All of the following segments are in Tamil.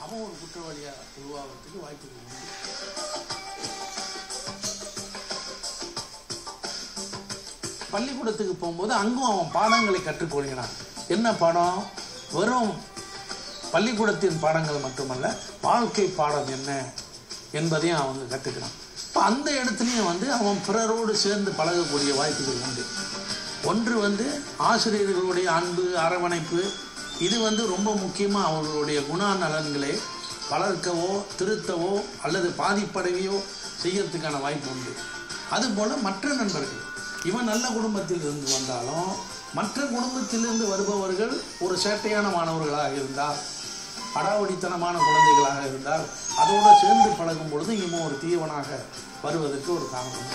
அவன் ஒரு குற்றவாளியாக உருவாகிறதுக்கு வாய்ப்புகள் உண்டு. பள்ளிக்கூடத்துக்கு போகும்போது அங்கும் அவன் பாடங்களை கற்றுக்கொள்கிறான். என்ன பாடம்? வெறும் பள்ளிக்கூடத்தின் பாடங்கள் மட்டுமல்ல, வாழ்க்கை பாடம் என்ன என்பதையும் அவங்க கற்றுக்கிறான். இப்போ அந்த இடத்துலையும் அவன் பிறரோடு சேர்ந்து பழகக்கூடிய வாய்ப்புகள் உண்டு. ஒன்று ஆசிரியர்களுடைய அன்பு, அரவணைப்பு, இது ரொம்ப முக்கியமாக அவர்களுடைய குணநலன்களை வளர்க்கவோ திருத்தவோ அல்லது பாதிப்படையோ செய்யறதுக்கான வாய்ப்பு உண்டு. அதுபோல் மற்ற நண்பர்கள், இவன் நல்ல குடும்பத்தில் இருந்து வந்தாலும் மற்ற குடும்பத்திலிருந்து வருபவர்கள் ஒரு சேட்டையான மாணவர்களாக இருந்தால், அடாவடித்தனமான குழந்தைகளாக இருந்தால், அதோடு சேர்ந்து பழகும் பொழுது இவன் ஒரு தீவனாக வருவதற்கு ஒரு காரணம்.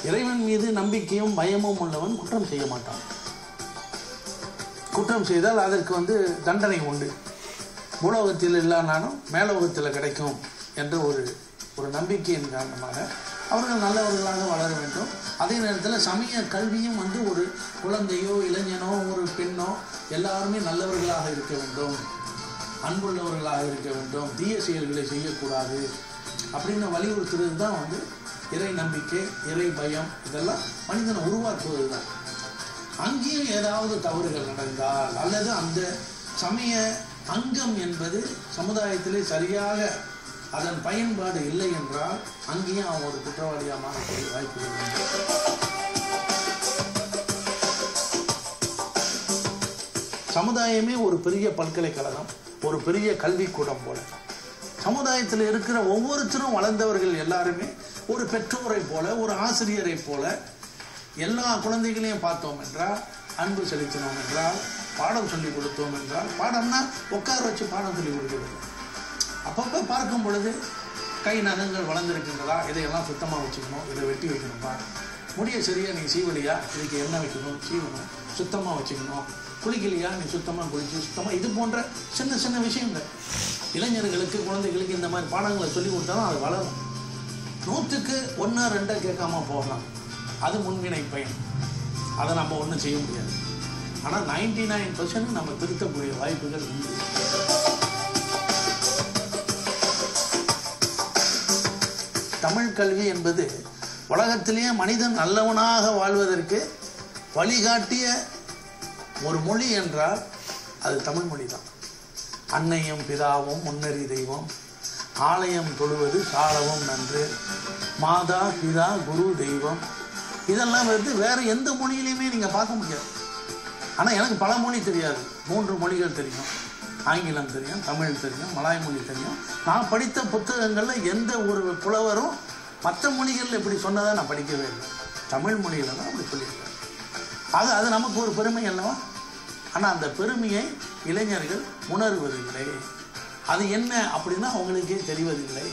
இறைவன் மீது நம்பிக்கையும் பயமும் உள்ளவன் குற்றம் செய்ய மாட்டான். குற்றம் செய்தால் அதற்கு தண்டனை உண்டு. பூலோகத்தில் இல்லைனாலும் மேலோகத்தில் கிடைக்கும் என்ற ஒரு நம்பிக்கையின் காரணமாக அவர்கள் நல்லவர்களாக வளர வேண்டும். அதே நேரத்தில் சமய கல்வியும் ஒரு குழந்தையோ இளைஞனோ ஒரு பெண்ணோ எல்லாருமே நல்லவர்களாக இருக்க வேண்டும், அன்புள்ளவர்களாக இருக்க வேண்டும், தீய செயல்களை செய்யக்கூடாது அப்படின்னு வலியுறுத்துறது தான் இறை நம்பிக்கை, இறை பயம். இதெல்லாம் மனிதனை உருவாக்குவது தான். அங்கேயும் ஏதாவது தவறுகள் நடந்தால் அல்லது அந்த சமய அங்கம் என்பது சமுதாயத்திலே சரியாக அதன் பயன்பாடு இல்லை என்றால் அங்கேயும் அவன் ஒரு குற்றவாளியாக மாறக்கூடிய வாய்ப்புகள் உண்டு. சமுதாயமே ஒரு பெரிய பல்கலைக்கழகம், ஒரு பெரிய கல்விக்கூடம் போல. சமுதாயத்தில் இருக்கிற ஒவ்வொருத்தரும் வளர்ந்தவர்கள் எல்லாருமே ஒரு பெற்றோரை போல, ஒரு ஆசிரியரை போல எல்லா குழந்தைகளையும் பார்த்தோம் என்றால், அன்பு செலுத்தினோம் என்றால், பாடம் சொல்லி கொடுத்தோம் என்றால், பாடம்னா உட்கார வச்சு பாடம் சொல்லி கொடுக்கிறது. அப்பப்போ பார்க்கும் பொழுது கை நகங்கள் வளர்ந்துருக்குங்களா, இதையெல்லாம் சுத்தமாக வச்சுக்கணும், இதை வெட்டி வைக்கணும்பா, முடிய சரியா நீ சீவலியா, இதுக்கு எண்ணெய் வைக்கணும், சீவணும், சுத்தமாக வச்சுக்கணும், குளிக்கலையா நீ சுத்தமாக குளிச்சு சுத்தமாக, இது போன்ற சின்ன சின்ன விஷயங்கள் இளைஞர்களுக்கு குழந்தைகளுக்கு இந்த மாதிரி பாடங்களை சொல்லி கொடுத்தாலும் அது வளரும். 100க்கு 1 2 கேட்காம போகலாம், அது முன்வினை பயன், அதை நம்ம ஒன்றும் செய்ய முடியாது. ஆனால் 99% நம்ம திருத்தக்கூடிய வாய்ப்புகள் உண்டு. தமிழ் கல்வி என்பது உலகத்திலேயே மனிதன் நல்லவனாக வாழ்வதற்கு வழிகாட்டிய ஒரு மொழி என்றால் அது தமிழ் மொழி தான். அன்னையும் பிதாவும் முன்னறி தெய்வம், ஆலயம் தொழுவது சாலவும் நன்று, மாதா பிதா குரு தெய்வம், இதெல்லாம் வேறு எந்த மொழியிலையுமே நீங்கள் பார்க்க முடியாது. ஆனால் எனக்கு பல மொழி தெரியாது, 3 மொழிகள் தெரியும். ஆங்கிலம் தெரியும், தமிழ் தெரியும், மலாய் மொழி தெரியும். நான் படித்த புத்தகங்களில் எந்த ஒரு புலவரும் மற்ற மொழிகளில் இப்படி சொன்னதை நான் படிக்கவே இல்லை. தமிழ் மொழியில் தான் அப்படி சொல்லியிருக்கேன். ஆக அது நமக்கு ஒரு பெருமை அல்லவா? ஆனால் அந்த பெருமையை இளைஞர்கள் உணர்வதில்லை. அது என்ன அப்படின்னா அவங்களுக்கே தெரிவதில்லை.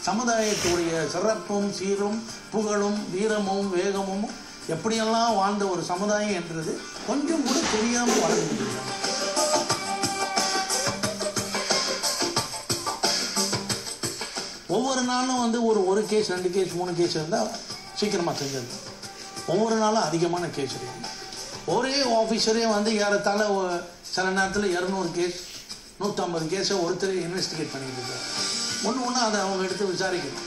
சமுதாயத்துடைய சிறப்பும் சீரும் புகழும் வீரமும் வேகமும் எப்படியெல்லாம் வாழ்ந்த ஒரு சமுதாயம் என்றது கொஞ்சம் கூட தெரியாமல் வளர்ந்துருக்கிறாங்க. ஒவ்வொரு நாளும் ஒரு கேஸ் 2 கேஸ் 3 கேஸ் இருந்தால் சீக்கிரமாக செஞ்சது. ஒவ்வொரு நாளும் அதிகமான கேஸ் இருக்கு. ஒரே ஆஃபீஸரே ஏறத்தாழ சில நேரத்தில் 200 கேஸ் 150 கேஸை ஒருத்தர் இன்வெஸ்டிகேட் பண்ணிட்டு இருக்காரு. ஒன்று அதை அவங்க எடுத்து விசாரிக்கணும்.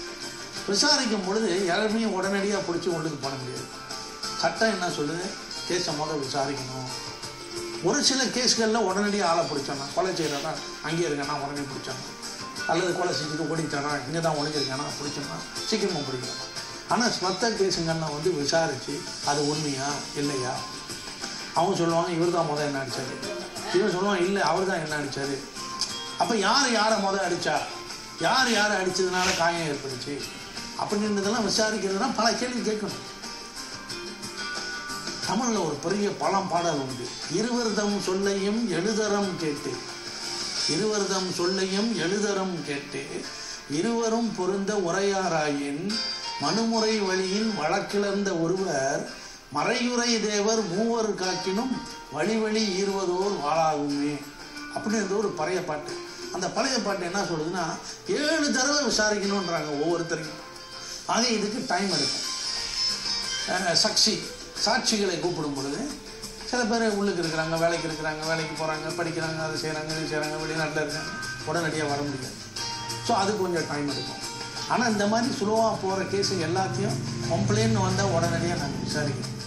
விசாரிக்கும் பொழுது யாருமே உடனடியாக பிடிச்சி உள்ளுக்கு பண்ண முடியாது. சட்டம் என்ன சொல்லுது? கேஸை முதல் விசாரிக்கணும். ஒரு சில கேஸ்களில் உடனடியாக ஆளை பிடிச்சோன்னா, கொலை செய்கிறனா அங்கேயே இருக்கானா உடனே பிடிச்சோன்னா, அல்லது கொலை செஞ்சுட்டு ஓடித்தானா இங்கே தான் ஒழிஞ்சிருக்கானா பிடிச்சோம்னா சீக்கிரமாக பிடிக்கணும். ஆனால் மற்ற கேஸுங்கன்னா விசாரித்து அது உண்மையா இல்லையா, அவங்க சொல்லுவாங்க இவர் தான் முதல் என்ன அடித்தார், இவன் சொல்லுவான் இல்லை அவர் தான் என்ன அடித்தார். அப்போ யாரை முதல் அடித்தா, யாரை அடித்ததுனால காயம் ஏற்படுச்சு அப்படின்றதெல்லாம் விசாரிக்கிறதுனா பல கேள்வி கேட்கணும். தமிழில் ஒரு பெரிய பழம்பாடல் உண்டு. இருவர்தம் சொல்லையும் எழுதரம் கேட்டு, இருவர்தம் சொல்லையும் எழுதரம் கேட்டு, இருவரும் பொருந்த உரையாராயின் மனுமுறை வழியின் வழக்கிழந்த ஒருவர் மறையுறை தேவர் மூவர் காக்கினும் வழி வழி ஈர்வதோர் வாழாகுமே அப்படின்ற ஒரு பழைய பாட்டு. அந்த பழைய பாட்டு என்ன சொல்லுதுன்னா 7 தடவை விசாரிக்கணுன்றாங்க ஒவ்வொருத்தரையும். ஆக இதுக்கு டைம் எடுக்கும். சாட்சிகளை கூப்பிடும் பொழுது சில பேர் உள்ளுக்கு இருக்கிறாங்க, வேலைக்கு இருக்கிறாங்க, வேலைக்கு போகிறாங்க, படிக்கிறாங்க, அதை செய்கிறாங்க, இது செய்கிறாங்க, வெளிநாட்டில் இருக்காங்க, உடனடியாக வர முடியாது. ஸோ அது கொஞ்சம் டைம் எடுக்கும். ஆனால் இந்த மாதிரி சுலோவாக போகிற கேஸு எல்லாத்தையும் கம்ப்ளைண்ட் வந்தால் உடனடியாக நாங்கள் விசாரிக்கிறோம்.